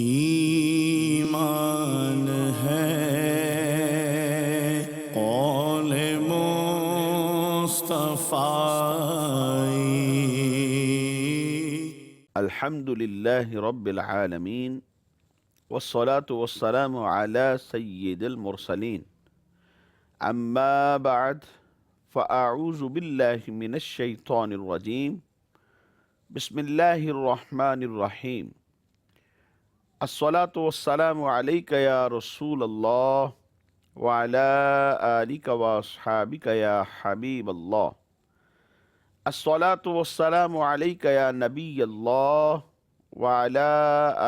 ایمان ہے قول مصطفی۔ الحمد للہ رب العالمین والصلاة والسلام علی سید المرسلین، اما بعد فاعوذ باللہ من الشیطان الرجیم، بسم اللہ الرحمن الرحیم۔ الصلاة والسلام علیک یا رسول اللہ وعلی آلک واصحابک یا حبیب اللہ۔ الصلاة والسلام علیک یا نبی اللہ وعلی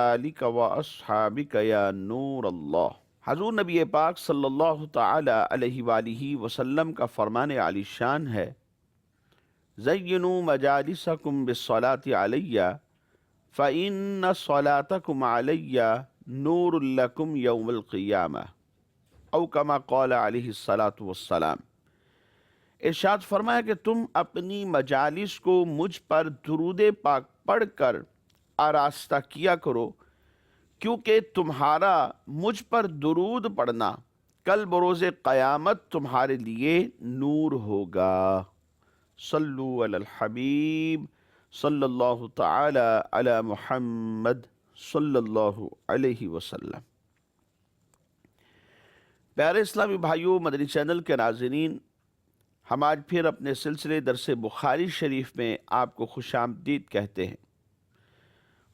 آلک واصحابک یا نور اللہ۔ حضور نبی پاک صلی اللہ تعالی علیہ وآلہ وسلم کا فرمان عالی شان ہے، زینوا مجالسکم بالصلاة علی فإن صلاتکم علی نور لکم یوم القیامہ، او کما قال علیہ الصلاۃ والسلام۔ ارشاد فرمایا کہ تم اپنی مجالس کو مجھ پر درود پاک پڑھ کر آراستہ کیا کرو، کیونکہ تمہارا مجھ پر درود پڑھنا کل بروز قیامت تمہارے لیے نور ہوگا۔ صلو علی الحبیب صلی اللہ تعالی علی محمد صلی اللہ علیہ وسلم۔ پیارے اسلامی بھائیوں، مدنی چینل کے ناظرین، ہم آج پھر اپنے سلسلے درس بخاری شریف میں آپ کو خوش آمدید کہتے ہیں۔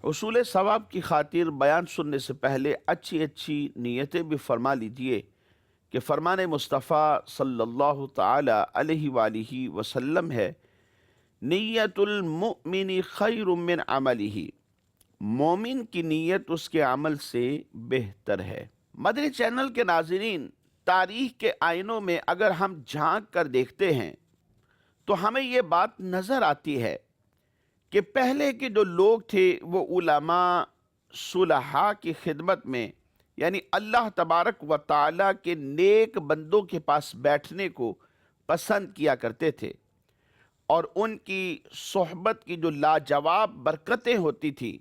حصول ثواب کی خاطر بیان سننے سے پہلے اچھی نیتیں بھی فرما لیجیے کہ فرمان مصطفیٰ صلی اللہ تعالی علیہ وآلہ وسلم ہے، نیت المؤمن خیر من عملہ، مومن کی نیت اس کے عمل سے بہتر ہے۔ مدنی چینل کے ناظرین، تاریخ کے آئینوں میں اگر ہم جھانک کر دیکھتے ہیں تو ہمیں یہ بات نظر آتی ہے کہ پہلے کے جو لوگ تھے وہ علماء صلحاء کی خدمت میں، یعنی اللہ تبارک و تعالیٰ کے نیک بندوں کے پاس بیٹھنے کو پسند کیا کرتے تھے، اور ان کی صحبت کی جو لاجواب برکتیں ہوتی تھیں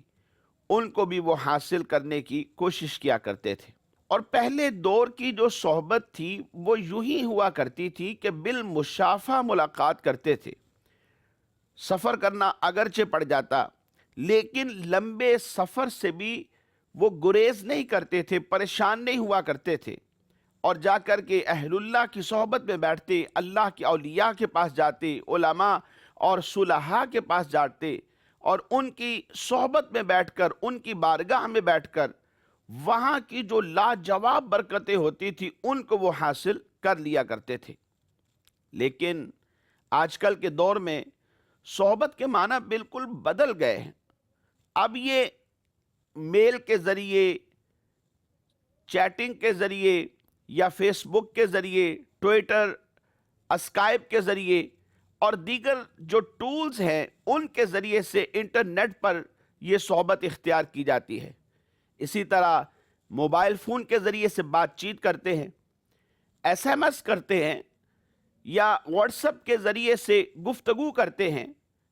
ان کو بھی وہ حاصل کرنے کی کوشش کیا کرتے تھے۔ اور پہلے دور کی جو صحبت تھی وہ یوں ہی ہوا کرتی تھی کہ بالمشافہ ملاقات کرتے تھے۔ سفر کرنا اگرچہ پڑ جاتا، لیکن لمبے سفر سے بھی وہ گریز نہیں کرتے تھے، پریشان نہیں ہوا کرتے تھے، اور جا کر کے اہل اللہ کی صحبت میں بیٹھتے، اللہ کے اولیاء کے پاس جاتے، علماء اور صلحاء کے پاس جاتے، اور ان کی صحبت میں بیٹھ کر، ان کی بارگاہ میں بیٹھ کر وہاں کی جو لاجواب برکتیں ہوتی تھی ان کو وہ حاصل کر لیا کرتے تھے۔ لیکن آج کل کے دور میں صحبت کے معنی بالکل بدل گئے ہیں۔ اب یہ میل کے ذریعے، چیٹنگ کے ذریعے، یا فیس بک کے ذریعے، ٹویٹر، اسکائپ کے ذریعے اور دیگر جو ٹولز ہیں ان کے ذریعے سے انٹرنیٹ پر یہ صحبت اختیار کی جاتی ہے۔ اسی طرح موبائل فون کے ذریعے سے بات چیت کرتے ہیں، ایس ایم ایس کرتے ہیں، یا واٹس ایپ کے ذریعے سے گفتگو کرتے ہیں،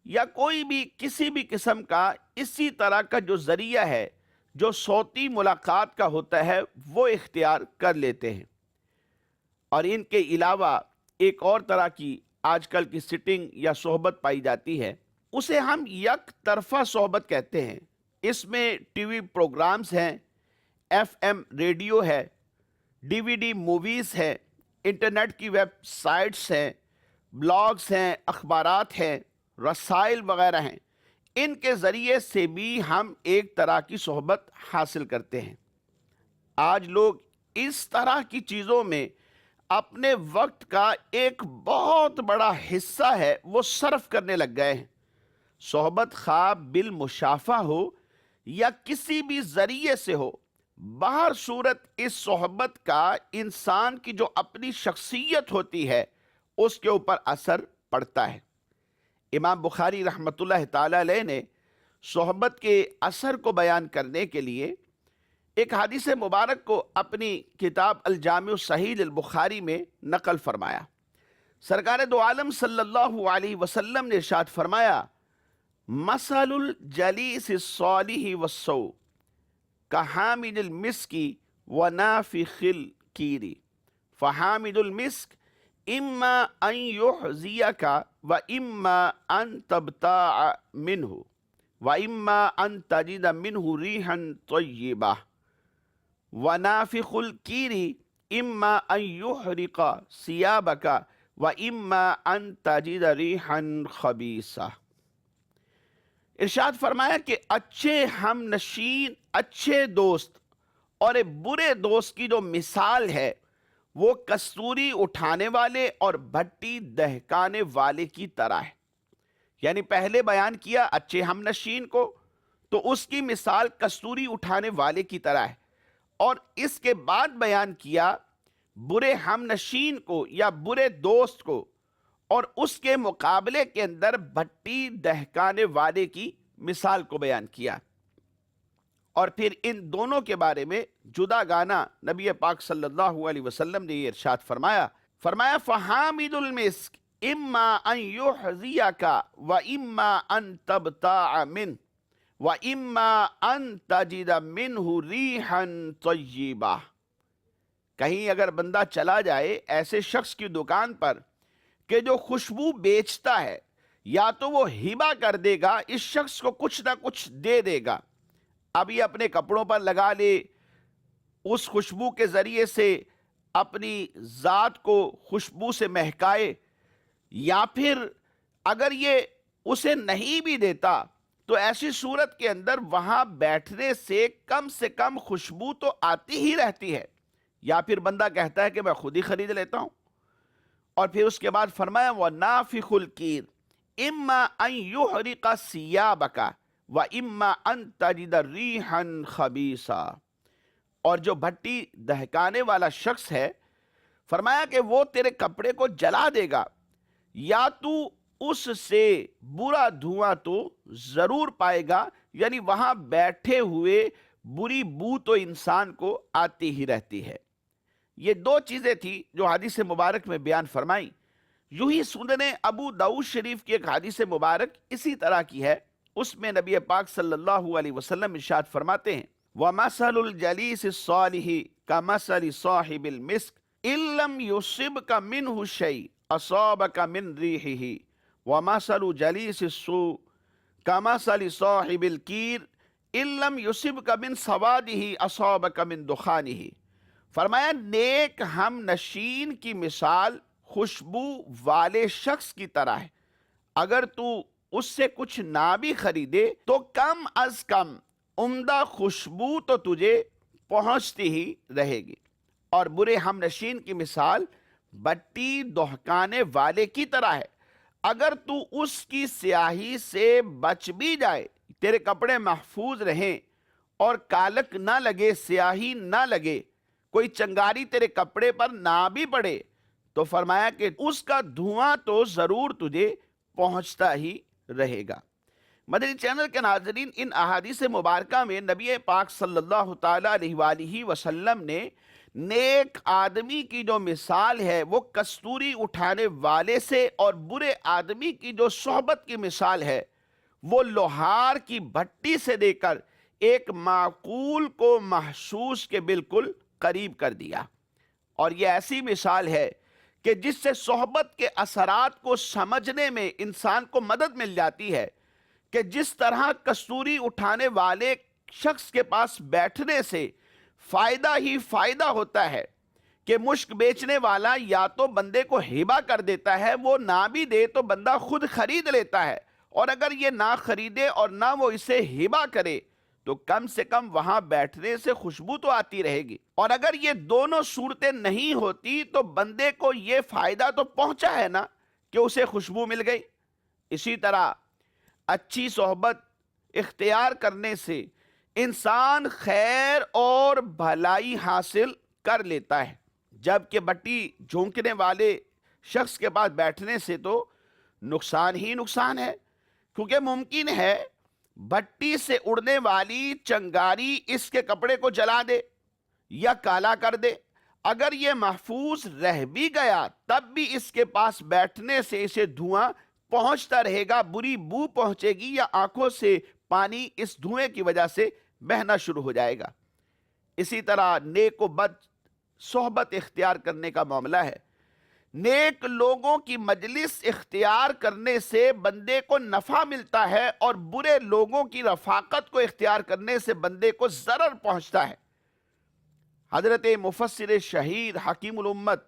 یا کوئی بھی کسی بھی قسم کا اسی طرح کا جو ذریعہ ہے جو صوتی ملاقات کا ہوتا ہے وہ اختیار کر لیتے ہیں۔ اور ان کے علاوہ ایک اور طرح کی آج کل کی سٹنگ یا صحبت پائی جاتی ہے، اسے ہم یک طرفہ صحبت کہتے ہیں۔ اس میں ٹی وی پروگرامز ہیں، ایف ایم ریڈیو ہے، ڈی وی ڈی موویز ہیں، انٹرنیٹ کی ویب سائٹس ہیں، بلاگز ہیں، اخبارات ہیں، رسائل وغیرہ ہیں۔ ان کے ذریعے سے بھی ہم ایک طرح کی صحبت حاصل کرتے ہیں۔ آج لوگ اس طرح کی چیزوں میں اپنے وقت کا ایک بہت بڑا حصہ ہے وہ صرف کرنے لگ گئے ہیں۔ صحبت خواہ بالمشافہ ہو یا کسی بھی ذریعے سے ہو، بہر صورت اس صحبت کا انسان کی جو اپنی شخصیت ہوتی ہے اس کے اوپر اثر پڑتا ہے۔ امام بخاری رحمۃ اللہ تعالی علیہ نے صحبت کے اثر کو بیان کرنے کے لیے ایک حدیث مبارک کو اپنی کتاب الجامع الصحیح للبخاری میں نقل فرمایا۔ سرکار دو عالم صلی اللہ علیہ وسلم نے ارشاد فرمایا، مثل الجلیس الصالح والسوء کحامل المسکی ونافخ الکیری فحامل المسک اما ان یحزیک و اما ان تبتاع منہ و اما ان تجد منہ ریحا طیبہ ونافخ الکیری اما ان یحرق ثیابک و اما ان تجد ریحا خبیثہ۔ ارشاد فرمایا کہ اچھے ہم نشین، اچھے دوست اور ایک برے دوست کی جو مثال ہے وہ کستوری اٹھانے والے اور بھٹی دہکانے والے کی طرح ہے۔ یعنی پہلے بیان کیا اچھے ہم نشین کو، تو اس کی مثال کستوری اٹھانے والے کی طرح ہے، اور اس کے بعد بیان کیا برے ہم نشین کو یا برے دوست کو، اور اس کے مقابلے کے اندر بھٹی دہکانے والے کی مثال کو بیان کیا، اور پھر ان دونوں کے بارے میں جدا گانا نبی پاک صلی اللہ علیہ وسلم نے یہ ارشاد فرمایا فحامد المسک اما ان یحزیک و اما ان تبتاع منہ و اما ان تجد منہ ریحا طیبہ۔ کہیں اگر بندہ چلا جائے ایسے شخص کی دکان پر کہ جو خوشبو بیچتا ہے، یا تو وہ ہبہ کر دے گا، اس شخص کو کچھ نہ کچھ دے دے گا، اب یہ اپنے کپڑوں پر لگا لے، اس خوشبو کے ذریعے سے اپنی ذات کو خوشبو سے مہکائے، یا پھر اگر یہ اسے نہیں بھی دیتا تو ایسی صورت کے اندر وہاں بیٹھنے سے کم خوشبو تو آتی ہی رہتی ہے، یا پھر بندہ کہتا ہے کہ میں خود ہی خرید لیتا ہوں۔ اور پھر اس کے بعد فرمایا وَنَافِخُ الْكِيرِ اِمَّا أَن يُحْرِقَ ثِيَابَكَ وَإِمَّا أَن تَجِدَ رِيحًا خَبِيثًا۔ اور جو بھٹی دہکانے والا شخص ہے، فرمایا کہ وہ تیرے کپڑے کو جلا دے گا، یا تو اس سے برا دھواں تو ضرور پائے گا، یعنی وہاں بیٹھے ہوئے بری بو تو انسان کو آتی ہی رہتی ہے۔ یہ دو چیزیں تھی جو حدیث مبارک میں بیان فرمائی۔ یوں ہی سنن ابو داؤد شریف کی ایک حدیث مبارک اسی طرح کی ہے، اس میں نبی پاک صلی اللہ علیہ وسلم ارشاد فرماتے ہیں وَمَثَلُ الْجَلِيسِ الصَّالِحِ كَمَثَلِ صَاحِبِ الْمِسْكِ إِن لَّمْ يُصِبْكَ مِنْهُ شَيْءٌ أَصَابَكَ مِنْ رِيحِهِ وَمَثَلُ جَلِيسِ السُّوءِ كَمَثَلِ صَاحِبِ الْكِيرِ إِن لَّمْ يُصِبْكَ مِنْ سَوَادِهِ أَصَابَكَ مِنْ دُخَانِهِ۔ فرمایا نیک ہم نشین کی مثال خوشبو والے شخص کی طرح ہے، اگر تو اس سے کچھ نہ بھی خریدے تو کم از کم عمدہ خوشبو تو تجھے پہنچتی ہی رہے گی۔ اور برے ہم نشین کی مثال بٹی دہکانے والے کی طرح ہے، اگر تو اس کی سیاہی سے بچ بھی جائے، تیرے کپڑے محفوظ رہیں اور کالک نہ لگے، سیاہی نہ لگے، کوئی چنگاری تیرے کپڑے پر نہ بھی پڑے، تو فرمایا کہ اس کا دھواں تو ضرور تجھے پہنچتا ہی رہے گا۔ مدنی چینل کے ناظرین، ان احادیث مبارکہ میں نبی پاک صلی اللہ تعالیٰ علیہ وآلہ وسلم نے نیک آدمی کی جو مثال ہے وہ کستوری اٹھانے والے سے، اور برے آدمی کی جو صحبت کی مثال ہے وہ لوہار کی بھٹی سے دے کر ایک معقول کو محسوس کے بالکل قریب کر دیا۔ اور یہ ایسی مثال ہے کہ جس سے صحبت کے اثرات کو سمجھنے میں انسان کو مدد مل جاتی ہے، کہ جس طرح کستوری اٹھانے والے شخص کے پاس بیٹھنے سے فائدہ ہی فائدہ ہوتا ہے، کہ مشک بیچنے والا یا تو بندے کو ہبہ کر دیتا ہے، وہ نہ بھی دے تو بندہ خود خرید لیتا ہے، اور اگر یہ نہ خریدے اور نہ وہ اسے ہبہ کرے تو کم سے کم وہاں بیٹھنے سے خوشبو تو آتی رہے گی۔ اور اگر یہ دونوں صورتیں نہیں ہوتی تو بندے کو یہ فائدہ تو پہنچا ہے نا کہ اسے خوشبو مل گئی۔ اسی طرح اچھی صحبت اختیار کرنے سے انسان خیر اور بھلائی حاصل کر لیتا ہے، جبکہ بٹی جھونکنے والے شخص کے پاس بیٹھنے سے تو نقصان ہی نقصان ہے، کیونکہ ممکن ہے بھٹی سے اڑنے والی چنگاری اس کے کپڑے کو جلا دے یا کالا کر دے۔ اگر یہ محفوظ رہ بھی گیا تب بھی اس کے پاس بیٹھنے سے اسے دھواں پہنچتا رہے گا، بری بو پہنچے گی، یا آنکھوں سے پانی اس دھوئیں کی وجہ سے بہنا شروع ہو جائے گا۔ اسی طرح نیک و بد صحبت اختیار کرنے کا معاملہ ہے۔ نیک لوگوں کی مجلس اختیار کرنے سے بندے کو نفع ملتا ہے، اور برے لوگوں کی رفاقت کو اختیار کرنے سے بندے کو ضرر پہنچتا ہے۔ حضرت مفسر شہید حکیم الامت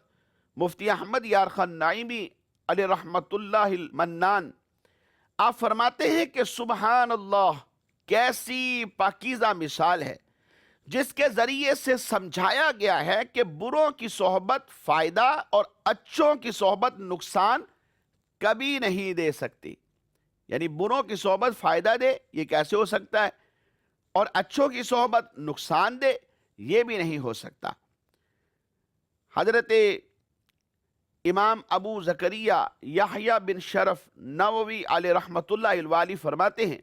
مفتی احمد یار خان نعیمی علیہ رحمت اللہ المنان آپ فرماتے ہیں کہ سبحان اللہ، کیسی پاکیزہ مثال ہے جس کے ذریعے سے سمجھایا گیا ہے کہ بروں کی صحبت فائدہ اور اچھوں کی صحبت نقصان کبھی نہیں دے سکتی۔ یعنی بروں کی صحبت فائدہ دے، یہ کیسے ہو سکتا ہے؟ اور اچھوں کی صحبت نقصان دے، یہ بھی نہیں ہو سکتا۔ حضرت امام ابو زکریہ یحییٰ بن شرف نووی علیہ رحمت اللہ الوالی فرماتے ہیں،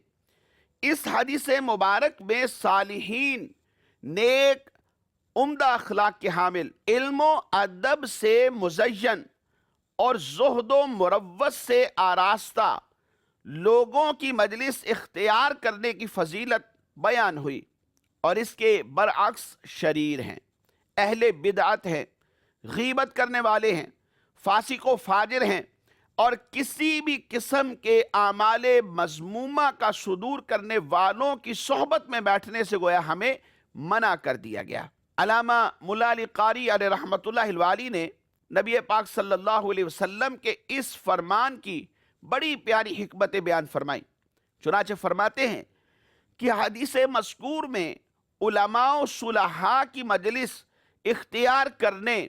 اس حدیث مبارک میں صالحین، نیک، عمدہ اخلاق کے حامل، علم و ادب سے مزین اور زہد و مروت سے آراستہ لوگوں کی مجلس اختیار کرنے کی فضیلت بیان ہوئی، اور اس کے برعکس شریر ہیں، اہل بدعت ہیں، غیبت کرنے والے ہیں، فاسق و فاجر ہیں، اور کسی بھی قسم کے اعمال مذمومہ کا صدور کرنے والوں کی صحبت میں بیٹھنے سے گویا ہمیں منع کر دیا گیا۔ علامہ ملا علی قاری علیہ رحمت اللہ الوالی نے نبی پاک صلی اللہ علیہ وسلم کے اس فرمان کی بڑی پیاری حکمت بیان فرمائی۔ چنانچہ فرماتے ہیں کہ حدیث مذکور میں علماء و صلحاء کی مجلس اختیار کرنے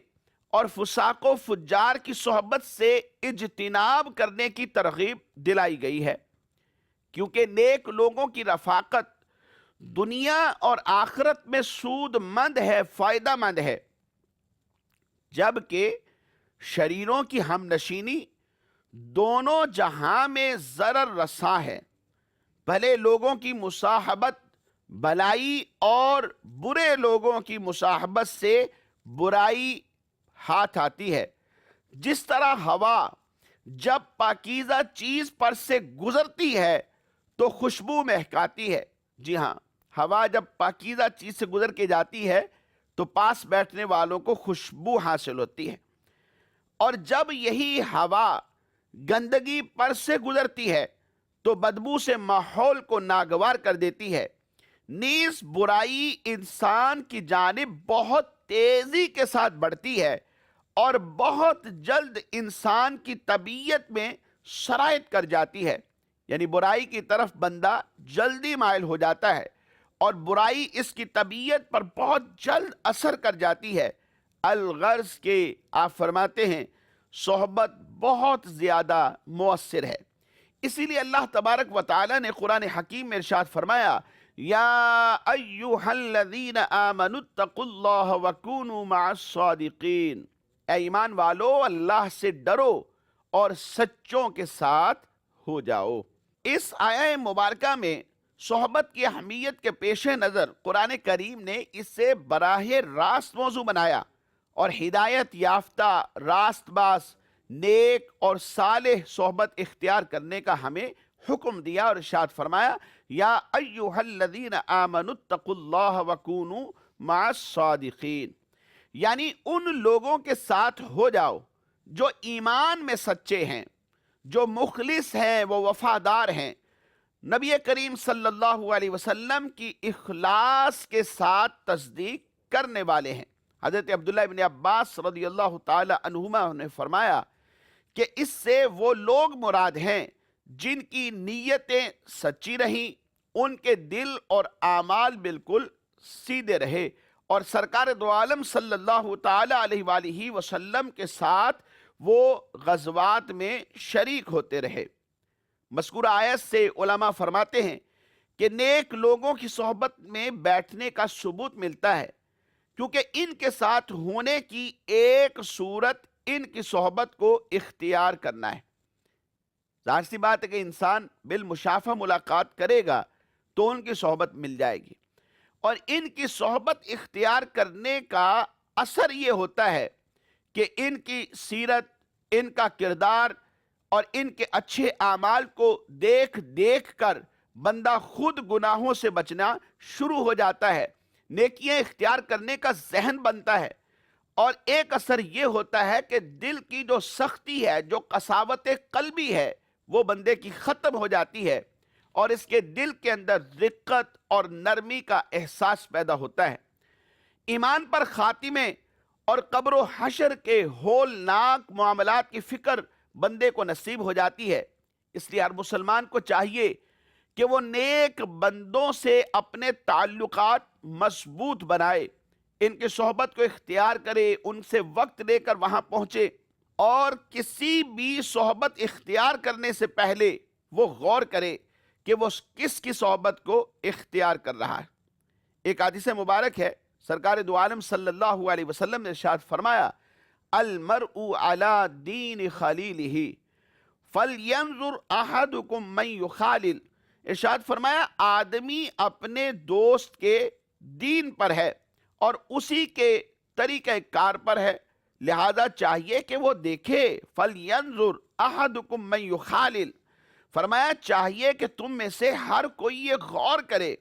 اور فساق و فجار کی صحبت سے اجتناب کرنے کی ترغیب دلائی گئی ہے، کیونکہ نیک لوگوں کی رفاقت دنیا اور آخرت میں سود مند ہے، فائدہ مند ہے، جبکہ شریروں کی ہم نشینی دونوں جہاں میں ضرر رساں ہے۔ بھلے لوگوں کی مصاحبت بھلائی اور برے لوگوں کی مصاحبت سے برائی ہاتھ آتی ہے۔ جس طرح ہوا جب پاکیزہ چیز پر سے گزرتی ہے تو خوشبو مہکاتی ہے، جی ہاں، ہوا جب پاکیزہ چیز سے گزر کے جاتی ہے تو پاس بیٹھنے والوں کو خوشبو حاصل ہوتی ہے، اور جب یہی ہوا گندگی پر سے گزرتی ہے تو بدبو سے ماحول کو ناگوار کر دیتی ہے۔ نیز برائی انسان کی جانب بہت تیزی کے ساتھ بڑھتی ہے اور بہت جلد انسان کی طبیعت میں سرایت کر جاتی ہے، یعنی برائی کی طرف بندہ جلدی مائل ہو جاتا ہے، اور برائی اس کی طبیعت پر بہت جلد اثر کر جاتی ہے۔ الغرض کے آپ فرماتے ہیں صحبت بہت زیادہ مؤثر ہے۔ اسی لیے اللہ تبارک و تعالی نے قرآن حکیم میں ارشاد فرمایا، یا ایہا الذین آمنوا اتقوا اللہ وکونوا مع الصادقین، اے ایمان والو اللہ سے ڈرو اور سچوں کے ساتھ ہو جاؤ۔ اس آیہ مبارکہ میں صحبت کی اہمیت کے پیش نظر قرآن کریم نے اس سے براہ راست موضوع بنایا، اور ہدایت یافتہ راست باز نیک اور صالح صحبت اختیار کرنے کا ہمیں حکم دیا، اور ارشاد فرمایا، یا ایہا الذین آمنوا اتقوا اللہ وکونوا مع الصادقین، یعنی ان لوگوں کے ساتھ ہو جاؤ جو ایمان میں سچے ہیں، جو مخلص ہیں، وہ وفادار ہیں، نبی کریم صلی اللہ علیہ وسلم کی اخلاص کے ساتھ تصدیق کرنے والے ہیں۔ حضرت عبداللہ بن عباس رضی اللہ تعالی عنہما نے فرمایا کہ اس سے وہ لوگ مراد ہیں جن کی نیتیں سچی رہیں، ان کے دل اور اعمال بالکل سیدھے رہے، اور سرکار دو عالم صلی اللہ تعالی علیہ وآلہ وسلم کے ساتھ وہ غزوات میں شریک ہوتے رہے۔ مذکورہ آیت سے علماء فرماتے ہیں کہ نیک لوگوں کی صحبت میں بیٹھنے کا ثبوت ملتا ہے، کیونکہ ان کے ساتھ ہونے کی ایک صورت ان کی صحبت کو اختیار کرنا ہے۔ ظاہر سی بات ہے کہ انسان بالمشافہ ملاقات کرے گا تو ان کی صحبت مل جائے گی، اور ان کی صحبت اختیار کرنے کا اثر یہ ہوتا ہے کہ ان کی سیرت، ان کا کردار اور ان کے اچھے اعمال کو دیکھ دیکھ کر بندہ خود گناہوں سے بچنا شروع ہو جاتا ہے، نیکیاں اختیار کرنے کا ذہن بنتا ہے، اور ایک اثر یہ ہوتا ہے کہ دل کی جو سختی ہے، جو قساوت قلبی ہے، وہ بندے کی ختم ہو جاتی ہے، اور اس کے دل کے اندر رقت اور نرمی کا احساس پیدا ہوتا ہے۔ ایمان پر خاتمے اور قبر و حشر کے ہولناک معاملات کی فکر بندے کو نصیب ہو جاتی ہے۔ اس لیے ہر مسلمان کو چاہیے کہ وہ نیک بندوں سے اپنے تعلقات مضبوط بنائے، ان کی صحبت کو اختیار کرے، ان سے وقت لے کر وہاں پہنچے، اور کسی بھی صحبت اختیار کرنے سے پہلے وہ غور کرے کہ وہ کس کی صحبت کو اختیار کر رہا ہے۔ ایک حدیث مبارک ہے، سرکار دو عالم صلی اللہ علیہ وسلم نے ارشاد فرمایا، المرء علی دین خلیلہ فَلْيَنْظُرْ أَحَدُكُمْ مَنْ يُخَالِلْ۔ ارشاد فرمایا، آدمی اپنے دوست کے دین پر ہے اور اسی کے طریقہ کار پر ہے، لہذا چاہیے کہ وہ دیکھے۔ فَلْيَنْظُرْ أَحَدُكُمْ مَنْ يُخَالِلْ، فرمایا چاہیے کہ تم میں سے ہر کوئی یہ غور کرے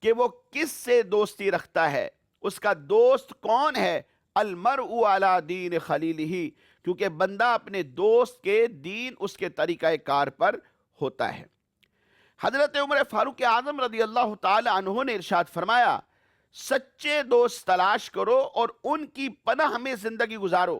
کہ وہ کس سے دوستی رکھتا ہے، اس کا دوست کون ہے۔ المرء علی دین خلیلہ، کیونکہ بندہ اپنے دوست کے دین، اس کے طریقہ کار پر ہوتا ہے۔ حضرت عمر فاروق اعظم رضی اللہ تعالی عنہ نے ارشاد فرمایا، سچے دوست تلاش کرو اور ان کی پناہ میں زندگی گزارو،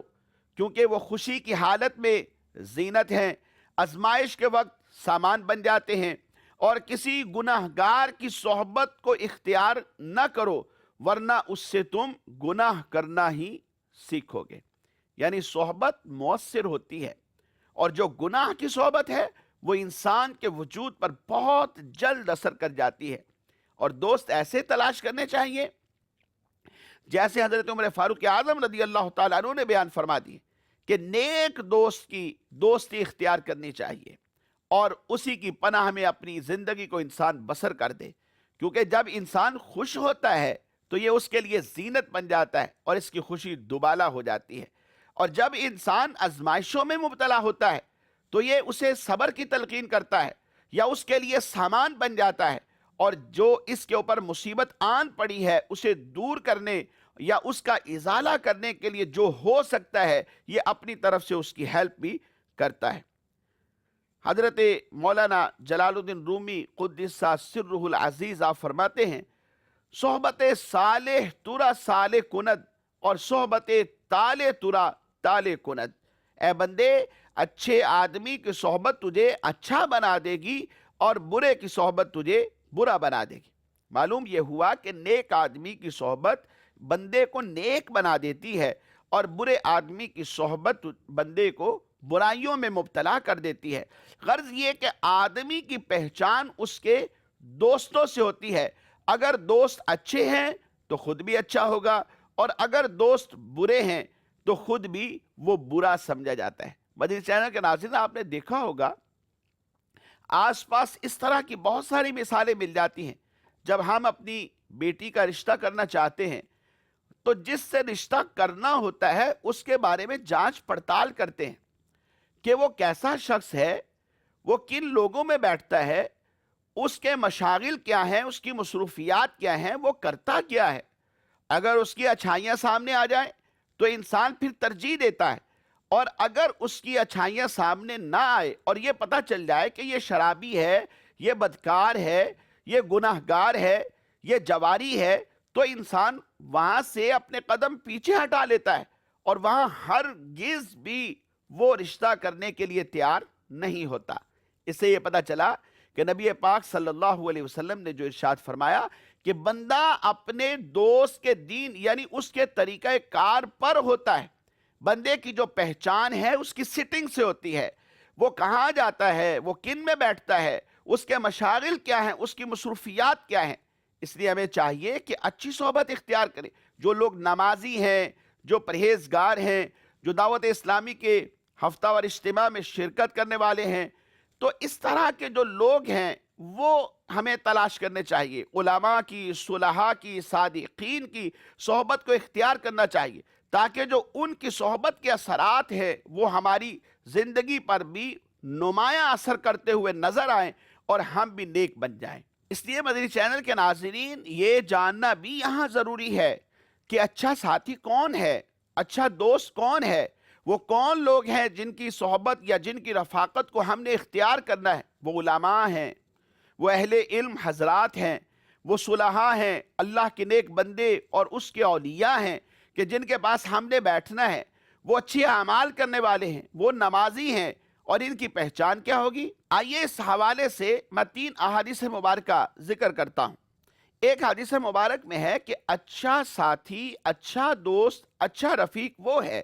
کیونکہ وہ خوشی کی حالت میں زینت ہیں، آزمائش کے وقت سامان بن جاتے ہیں، اور کسی گناہ گار کی صحبت کو اختیار نہ کرو، ورنہ اس سے تم گناہ کرنا ہی سیکھو گے۔ یعنی صحبت مؤثر ہوتی ہے، اور جو گناہ کی صحبت ہے وہ انسان کے وجود پر بہت جلد اثر کر جاتی ہے، اور دوست ایسے تلاش کرنے چاہیے جیسے حضرت عمر فاروق اعظم رضی اللہ تعالیٰ عنہ نے بیان فرما دی کہ نیک دوست کی دوستی اختیار کرنی چاہیے، اور اسی کی پناہ میں اپنی زندگی کو انسان بسر کر دے، کیونکہ جب انسان خوش ہوتا ہے تو یہ اس کے لیے زینت بن جاتا ہے، اور اس کی خوشی دوبالا ہو جاتی ہے، اور جب انسان آزمائشوں میں مبتلا ہوتا ہے تو یہ اسے صبر کی تلقین کرتا ہے، یا اس کے لیے سامان بن جاتا ہے، اور جو اس کے اوپر مصیبت آن پڑی ہے اسے دور کرنے یا اس کا ازالہ کرنے کے لیے جو ہو سکتا ہے یہ اپنی طرف سے اس کی ہیلپ بھی کرتا ہے۔ حضرت مولانا جلال الدین رومی قدس سرہ العزیز آپ فرماتے ہیں، صحبت صالح ترا صالح کند، اور صحبت طالع ترا طالع کند۔ اے بندے، اچھے آدمی کی صحبت تجھے اچھا بنا دے گی، اور برے کی صحبت تجھے برا بنا دے گی۔ معلوم یہ ہوا کہ نیک آدمی کی صحبت بندے کو نیک بنا دیتی ہے، اور برے آدمی کی صحبت بندے کو برائیوں میں مبتلا کر دیتی ہے۔ غرض یہ کہ آدمی کی پہچان اس کے دوستوں سے ہوتی ہے، اگر دوست اچھے ہیں تو خود بھی اچھا ہوگا، اور اگر دوست برے ہیں تو خود بھی وہ برا سمجھا جاتا ہے۔ مدنی چینل کے ناظرین، آپ نے دیکھا ہوگا آس پاس اس طرح کی بہت ساری مثالیں مل جاتی ہیں۔ جب ہم اپنی بیٹی کا رشتہ کرنا چاہتے ہیں تو جس سے رشتہ کرنا ہوتا ہے اس کے بارے میں جانچ پڑتال کرتے ہیں کہ وہ کیسا شخص ہے، وہ کن لوگوں میں بیٹھتا ہے، اس کے مشاغل کیا ہیں، اس کی مصروفیات کیا ہیں، وہ کرتا کیا ہے۔ اگر اس کی اچھائیاں سامنے آ جائیں تو انسان پھر ترجیح دیتا ہے، اور اگر اس کی اچھائیاں سامنے نہ آئے اور یہ پتہ چل جائے کہ یہ شرابی ہے، یہ بدکار ہے، یہ گناہ گار ہے، یہ جواری ہے، تو انسان وہاں سے اپنے قدم پیچھے ہٹا لیتا ہے، اور وہاں ہرگز بھی وہ رشتہ کرنے کے لیے تیار نہیں ہوتا۔ اس سے یہ پتہ چلا کہ نبی پاک صلی اللہ علیہ وسلم نے جو ارشاد فرمایا کہ بندہ اپنے دوست کے دین یعنی اس کے طریقہ کار پر ہوتا ہے۔ بندے کی جو پہچان ہے اس کی سٹنگ سے ہوتی ہے، وہ کہاں جاتا ہے، وہ کن میں بیٹھتا ہے، اس کے مشاغل کیا ہیں، اس کی مصروفیات کیا ہیں۔ اس لیے ہمیں چاہیے کہ اچھی صحبت اختیار کریں۔ جو لوگ نمازی ہیں، جو پرہیزگار ہیں، جو دعوت اسلامی کے ہفتہ وار اجتماع میں شرکت کرنے والے ہیں، تو اس طرح کے جو لوگ ہیں وہ ہمیں تلاش کرنے چاہیے۔ علماء کی، صلحاء کی، صادقین کی صحبت کو اختیار کرنا چاہیے، تاکہ جو ان کی صحبت کے اثرات ہیں وہ ہماری زندگی پر بھی نمایاں اثر کرتے ہوئے نظر آئیں، اور ہم بھی نیک بن جائیں۔ اس لیے مدنی چینل کے ناظرین یہ جاننا بھی یہاں ضروری ہے کہ اچھا ساتھی کون ہے، اچھا دوست کون ہے، وہ کون لوگ ہیں جن کی صحبت یا جن کی رفاقت کو ہم نے اختیار کرنا ہے۔ وہ علماء ہیں، وہ اہل علم حضرات ہیں، وہ صلحاء ہیں، اللہ کے نیک بندے اور اس کے اولیاء ہیں کہ جن کے پاس ہم نے بیٹھنا ہے۔ وہ اچھے اعمال کرنے والے ہیں، وہ نمازی ہیں، اور ان کی پہچان کیا ہوگی؟ آئیے اس حوالے سے میں 3 احادیث مبارکہ ذکر کرتا ہوں۔ ایک حدیث مبارک میں ہے کہ اچھا ساتھی، اچھا دوست، اچھا رفیق وہ ہے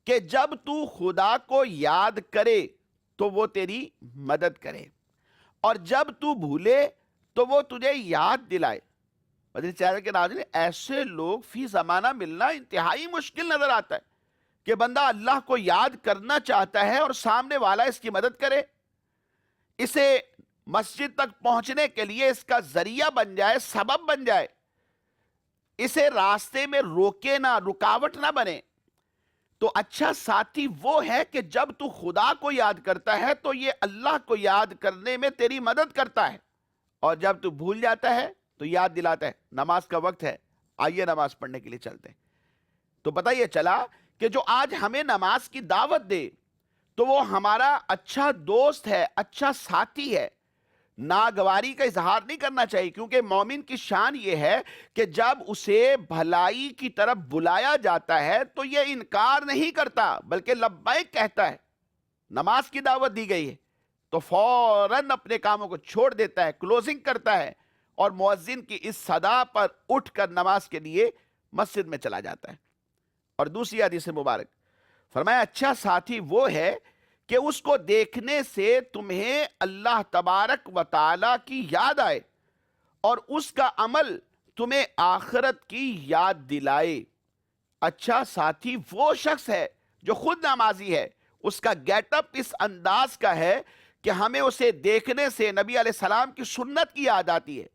کہ جب تو خدا کو یاد کرے تو وہ تیری مدد کرے، اور جب تو بھولے تو وہ تجھے یاد دلائے۔ مدنی چینل کے ناظرین، ایسے لوگ فی زمانہ ملنا انتہائی مشکل نظر آتا ہے کہ بندہ اللہ کو یاد کرنا چاہتا ہے اور سامنے والا اس کی مدد کرے، اسے مسجد تک پہنچنے کے لیے اس کا ذریعہ بن جائے، سبب بن جائے، اسے راستے میں روکے نہ، رکاوٹ نہ بنے۔ تو اچھا ساتھی وہ ہے کہ جب تو خدا کو یاد کرتا ہے تو یہ اللہ کو یاد کرنے میں تیری مدد کرتا ہے، اور جب تو بھول جاتا ہے تو یاد دلاتا ہے۔ نماز کا وقت ہے، آئیے نماز پڑھنے کے لیے چلتے ہیں۔ تو پتہ یہ چلا کہ جو آج ہمیں نماز کی دعوت دے تو وہ ہمارا اچھا دوست ہے، اچھا ساتھی ہے۔ ناگواری کا اظہار نہیں کرنا چاہیے، کیونکہ مومن کی شان یہ ہے کہ جب اسے بھلائی کی طرف بلایا جاتا ہے تو یہ انکار نہیں کرتا بلکہ لبیک کہتا ہے۔ نماز کی دعوت دی گئی ہے تو فوراً اپنے کاموں کو چھوڑ دیتا ہے، کلوزنگ کرتا ہے، اور مؤذن کی اس صدا پر اٹھ کر نماز کے لیے مسجد میں چلا جاتا ہے۔ اور دوسری حدیث مبارک فرمایا اچھا ساتھی وہ ہے کہ اس کو دیکھنے سے تمہیں اللہ تبارک و تعالی کی یاد آئے اور اس کا عمل تمہیں آخرت کی یاد دلائے۔ اچھا ساتھی وہ شخص ہے جو خود نمازی ہے، اس کا گیٹ اپ اس انداز کا ہے کہ ہمیں اسے دیکھنے سے نبی علیہ السلام کی سنت کی یاد آتی ہے،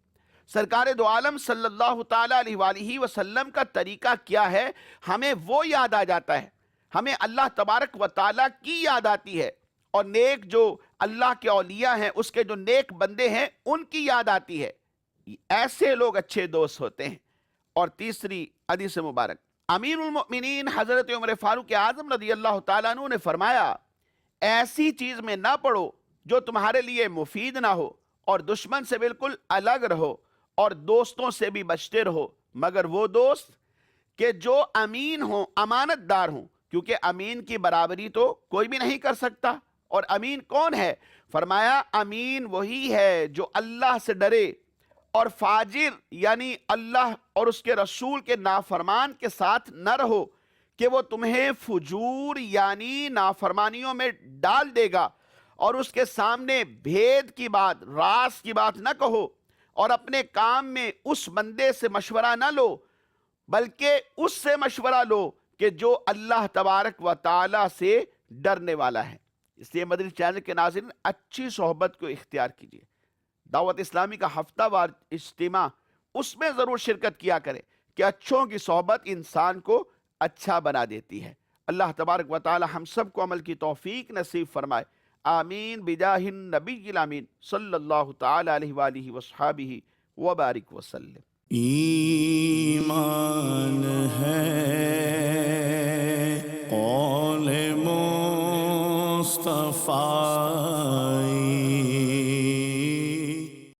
سرکار دو عالم صلی اللہ تعالیٰ علیہ وآلہ وسلم کا طریقہ کیا ہے ہمیں وہ یاد آ جاتا ہے، ہمیں اللہ تبارک و تعالیٰ کی یاد آتی ہے، اور نیک جو اللہ کے اولیاء ہیں، اس کے جو نیک بندے ہیں، ان کی یاد آتی ہے۔ ایسے لوگ اچھے دوست ہوتے ہیں۔ اور تیسری حدیث مبارک امیر المؤمنین حضرت عمر فاروق اعظم رضی اللہ تعالیٰ عنہ نے فرمایا ایسی چیز میں نہ پڑو جو تمہارے لیے مفید نہ ہو، اور دشمن سے بالکل الگ رہو، اور دوستوں سے بھی بچتے رہو، مگر وہ دوست کہ جو امین ہوں، امانت دار ہوں، کیونکہ امین کی برابری تو کوئی بھی نہیں کر سکتا۔ اور امین کون ہے؟ فرمایا امین وہی ہے جو اللہ سے ڈرے اور فاجر یعنی اللہ اور اس کے رسول کے نافرمان کے ساتھ نہ رہو کہ وہ تمہیں فجور یعنی نافرمانیوں میں ڈال دے گا، اور اس کے سامنے بھید کی بات، راز کی بات نہ کہو، اور اپنے کام میں اس بندے سے مشورہ نہ لو بلکہ اس سے مشورہ لو کہ جو اللہ تبارک و تعالی سے ڈرنے والا ہے۔ اس لیے مدنی چینل کے ناظرین اچھی صحبت کو اختیار کیجیے۔ دعوت اسلامی کا ہفتہ وار اجتماع، اس میں ضرور شرکت کیا کرے کہ اچھوں کی صحبت انسان کو اچھا بنا دیتی ہے۔ اللہ تبارک و تعالی ہم سب کو عمل کی توفیق نصیب فرمائے، آمین بجاہ النبی الامین صلی اللہ تعالی علیہ وآلہ وصحابہ وبارک وسلم۔ ایمان ہے قول مصطفیٰ